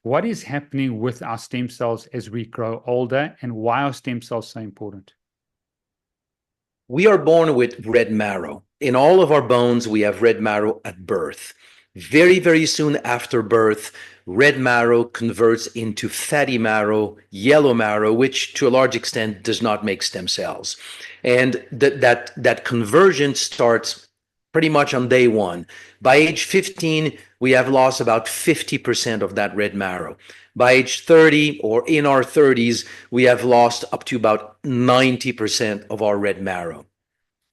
What is happening with our stem cells as we grow older, and why are stem cells so important? We are born with red marrow. In all of our bones, we have red marrow at birth. Very, very soon after birth, red marrow converts into fatty marrow, yellow marrow, which to a large extent does not make stem cells. And that conversion starts pretty much on day one. By age 15, we have lost about 50% of that red marrow. By age 30 or in our 30s, we have lost up to about 90% of our red marrow.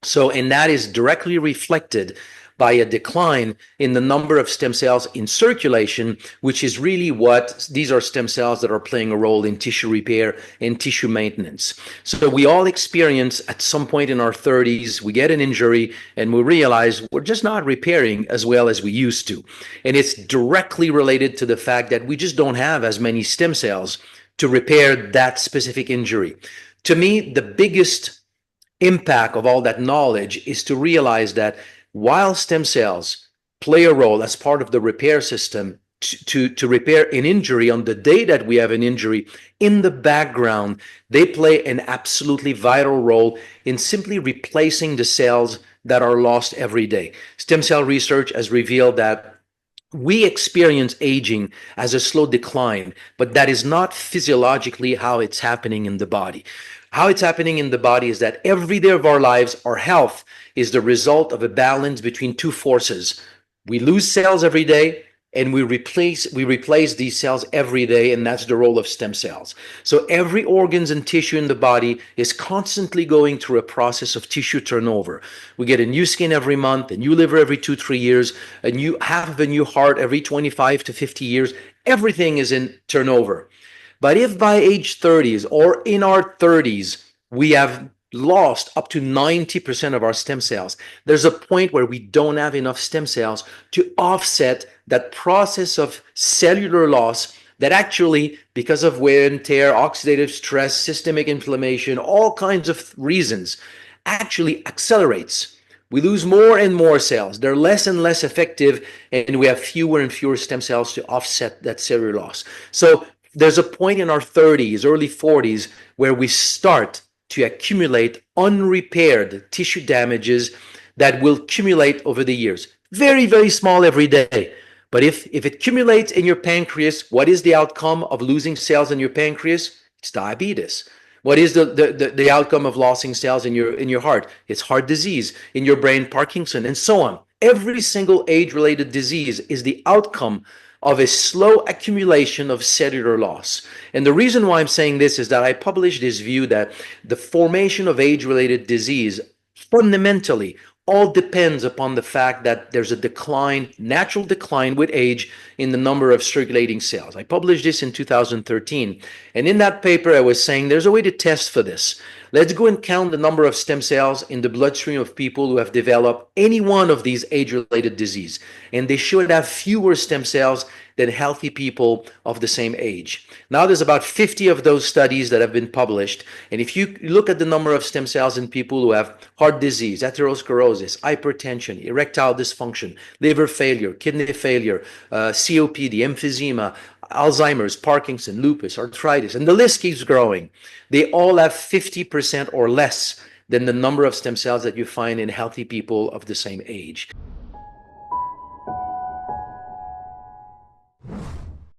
So, and that is directly reflected by a decline in the number of stem cells in circulation, which is really what these are stem cells that are playing a role in tissue repair and tissue maintenance. So we all experience at some point in our 30s, we get an injury and we realize we're just not repairing as well as we used to. And it's directly related to the fact that we just don't have as many stem cells to repair that specific injury. To me, the biggest impact of all that knowledge is to realize that while stem cells play a role as part of the repair system to repair an injury on the day that we have an injury, in the background, they play an absolutely vital role in simply replacing the cells that are lost every day. Stem cell research has revealed that we experience aging as a slow decline, but that is not physiologically how it's happening in the body. How it's happening in the body is that every day of our lives, our health is the result of a balance between two forces. We lose cells every day, and we replace these cells every day, and that's the role of stem cells. So every organs and tissue in the body is constantly going through a process of tissue turnover. We get a new skin every month, a new liver every 2-3 years, a new half of a new heart every 25 to 50 years. Everything is in turnover. But if by age 30s or in our 30s, we have lost up to 90% of our stem cells, there's a point where we don't have enough stem cells to offset that process of cellular loss that actually, because of wear and tear, oxidative stress, systemic inflammation, all kinds of reasons, actually accelerates. We lose more and more cells. They're less and less effective, and we have fewer and fewer stem cells to offset that cellular loss. So there's a point in our 30s, early 40s, where we start to accumulate unrepaired tissue damages that will accumulate over the years. Very, very small every day. But if it accumulates in your pancreas, what is the outcome of losing cells in your pancreas? It's diabetes. What is the outcome of losing cells in your heart? It's heart disease. In your brain, Parkinson, and so on. Every single age-related disease is the outcome of a slow accumulation of cellular loss. And the reason why I'm saying this is that I published this view that the formation of age-related disease fundamentally all depends upon the fact that there's a decline, natural decline with age in the number of circulating cells. I published this in 2013. And in that paper, I was saying there's a way to test for this. Let's go and count the number of stem cells in the bloodstream of people who have developed any one of these age-related disease. And they should have fewer stem cells than healthy people of the same age. Now there's about 50 of those studies that have been published. And if you look at the number of stem cells in people who have heart disease, atherosclerosis, hypertension, erectile dysfunction, liver failure, kidney failure, COPD, emphysema, Alzheimer's, Parkinson, lupus, arthritis, and the list keeps growing. They all have 50% or less than the number of stem cells that you find in healthy people of the same age.